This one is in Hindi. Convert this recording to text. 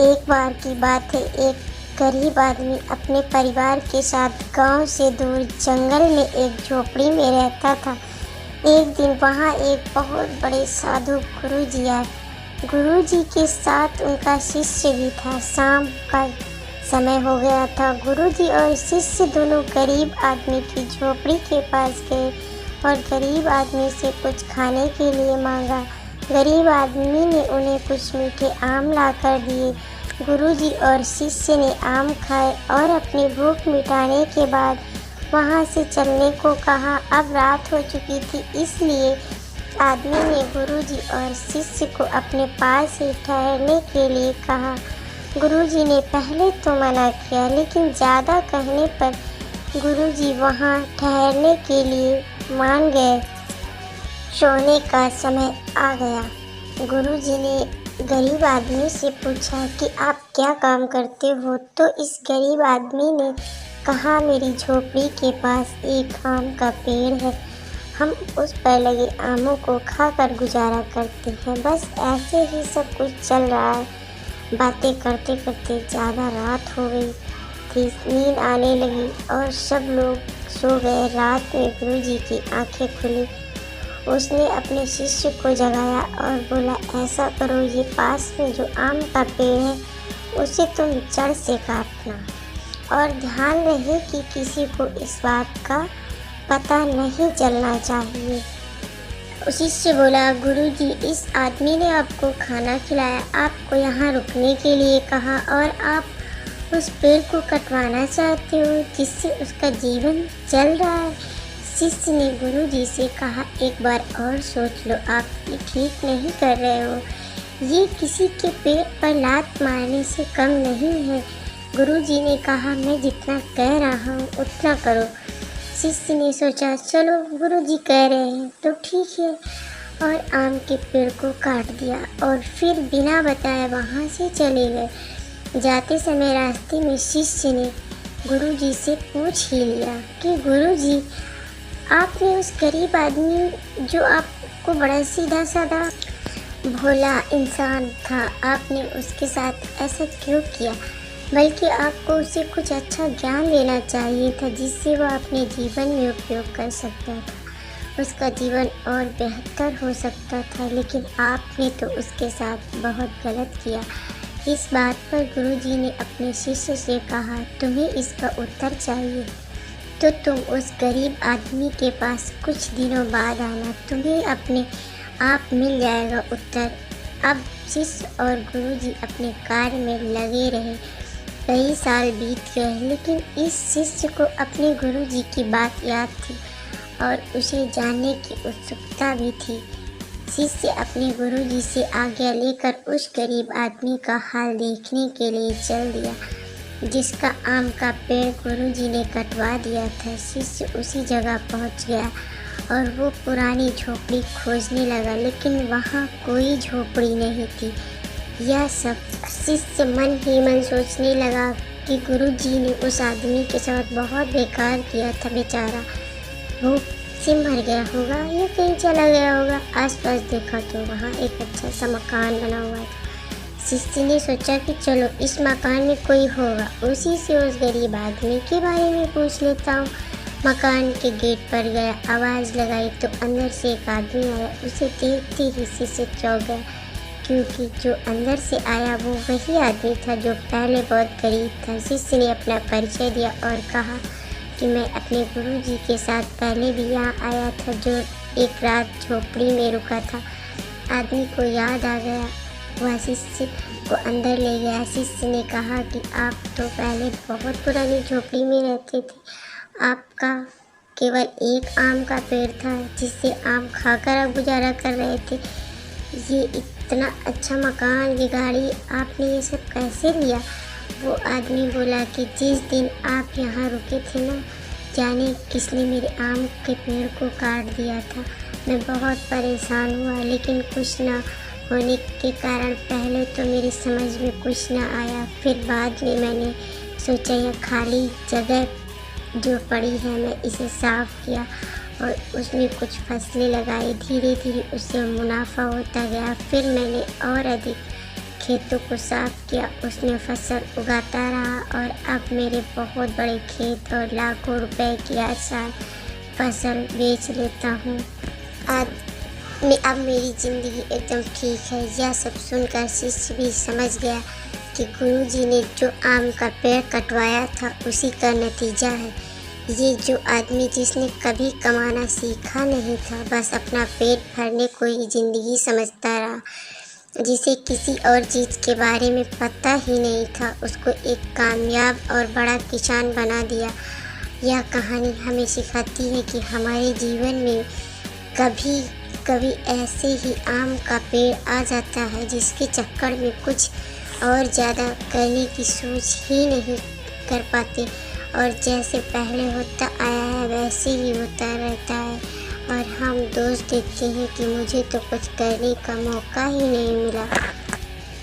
एक बार की बात है, एक गरीब आदमी अपने परिवार के साथ गांव से दूर जंगल में एक झोपड़ी में रहता था। एक दिन वहां एक बहुत बड़े साधु गुरुजी आए। गुरुजी के साथ उनका शिष्य भी था। शाम का समय हो गया था। गुरुजी और शिष्य दोनों गरीब आदमी की झोपड़ी के पास गए और गरीब आदमी से कुछ खाने के लिए मांगा। गरीब आदमी ने उन्हें कुछ मीठे आम लाकर दिए। गुरुजी और शिष्य ने आम खाए और अपनी भूख मिटाने के बाद वहां से चलने को कहा। अब रात हो चुकी थी, इसलिए आदमी ने गुरुजी और शिष्य को अपने पास ही ठहरने के लिए कहा। गुरुजी ने पहले तो मना किया, लेकिन ज़्यादा कहने पर गुरुजी वहां ठहरने के लिए मान गए। सोने का समय आ गया। गुरुजी ने गरीब आदमी से पूछा कि आप क्या काम करते हो? तो इस गरीब आदमी ने कहा, मेरी झोपड़ी के पास एक आम का पेड़ है। हम उस पर लगे आमों को खाकर गुजारा करते हैं। बस ऐसे ही सब कुछ चल रहा है। बातें करते करते ज़्यादा रात हो गई थी। नींद आने लगी और सब लोग सो गए। रात में गुरुजी की आंखें खुली। उसने अपने शिष्य को जगाया और बोला, ऐसा करो, ये पास में जो आम का पेड़ है उसे तुम जड़ से काटना और ध्यान रहे कि किसी को इस बात का पता नहीं चलना चाहिए। शिष्य बोला, गुरुजी, इस आदमी ने आपको खाना खिलाया, आपको यहाँ रुकने के लिए कहा और आप उस पेड़ को कटवाना चाहते हो जिससे उसका जीवन चल रहा है। शिष्य ने गुरुजी से कहा, एक बार और सोच लो, आप ये ठीक नहीं कर रहे हो। ये किसी के पेट पर लात मारने से कम नहीं है। गुरुजी ने कहा, मैं जितना कह रहा हूँ उतना करो। शिष्य ने सोचा, चलो गुरुजी कह रहे हैं तो ठीक है, और आम के पेड़ को काट दिया और फिर बिना बताए वहाँ से चले गए। जाते समय रास्ते में शिष्य ने गुरुजी से पूछ ही लिया कि गुरुजी, आपने उस गरीब आदमी जो आपको बड़ा सीधा साधा भोला इंसान था, आपने उसके साथ ऐसा क्यों किया? बल्कि आपको उसे कुछ अच्छा ज्ञान देना चाहिए था जिससे वह अपने जीवन में उपयोग कर सकता था, उसका जीवन और बेहतर हो सकता था। लेकिन आपने तो उसके साथ बहुत गलत किया। इस बात पर गुरुजी ने अपने शिष्य से कहा, तुम्हें इसका उत्तर चाहिए तो तुम उस गरीब आदमी के पास कुछ दिनों बाद आना, तुम्हें अपने आप मिल जाएगा उत्तर। अब शिष्य और गुरुजी अपने कार्य में लगे रहे। कई साल बीत गए, लेकिन इस शिष्य को अपने गुरुजी की बात याद थी और उसे जानने की उत्सुकता भी थी। शिष्य अपने गुरुजी से आज्ञा लेकर उस गरीब आदमी का हाल देखने के लिए चल दिया जिसका आम का पेड़ गुरुजी ने कटवा दिया था। शिष्य उसी जगह पहुंच गया और वो पुरानी झोपड़ी खोजने लगा, लेकिन वहाँ कोई झोपड़ी नहीं थी। यह सब शिष्य मन ही मन सोचने लगा कि गुरुजी ने उस आदमी के साथ बहुत बेकार किया था। बेचारा भूख से मर गया होगा या कहीं चला गया होगा। आसपास देखा तो वहाँ एक अच्छा सा मकान बना हुआ था। शिष्य ने सोचा कि चलो इस मकान में कोई होगा, उसी से उस गरीब आदमी के बारे में पूछ लेता हूँ। मकान के गेट पर गया, आवाज़ लगाई तो अंदर से एक आदमी आया। उसे देखते ही शिष्य चौंक गया, क्योंकि जो अंदर से आया वो वही आदमी था जो पहले बहुत गरीब था। शिष्य ने अपना परिचय दिया और कहा कि मैं अपने गुरुजी के साथ पहले भी यहाँ आया था, जो एक रात झोपड़ी में रुका था। आदमी को याद आ गया, वह शिष्य को अंदर ले गया। शिष्य ने कहा कि आप तो पहले बहुत पुरानी झोपड़ी में रहते थे, आपका केवल एक आम का पेड़ था जिससे आम खाकर आप गुजारा कर रहे थे। ये इतना अच्छा मकान, ये गाड़ी, आपने ये सब कैसे लिया? वो आदमी बोला कि जिस दिन आप यहाँ रुके थे ना, जाने किसने मेरे आम के पेड़ को काट दिया था। मैं बहुत परेशान हुआ, लेकिन कुछ ना होने के कारण पहले तो मेरी समझ में कुछ ना आया, फिर बाद में मैंने सोचा यह खाली जगह जो पड़ी है मैं इसे साफ़ किया और उसमें कुछ फसलें लगाई। धीरे धीरे उससे मुनाफा होता गया। फिर मैंने और अधिक खेतों को साफ किया। उसने फसल उगाता रहा और अब मेरे बहुत बड़े खेत और लाखों रुपए की आसान फसल बेच लेता हूँ। अब मेरी ज़िंदगी एकदम ठीक है। यह सब सुनकर शिष्य भी समझ गया कि गुरुजी ने जो आम का पेड़ कटवाया था उसी का नतीजा है। ये जो आदमी जिसने कभी कमाना सीखा नहीं था, बस अपना पेट भरने को ही ज़िंदगी समझता रहा, जिसे किसी और चीज़ के बारे में पता ही नहीं था, उसको एक कामयाब और बड़ा किसान बना दिया। यह कहानी हमें सिखाती है कि हमारे जीवन में कभी कभी ऐसे ही आम का पेड़ आ जाता है जिसके चक्कर में कुछ और ज़्यादा करने की सोच ही नहीं कर पाते, और जैसे पहले होता आया है वैसे ही होता रहता है, और हम दोष देते हैं कि मुझे तो कुछ करने का मौका ही नहीं मिला।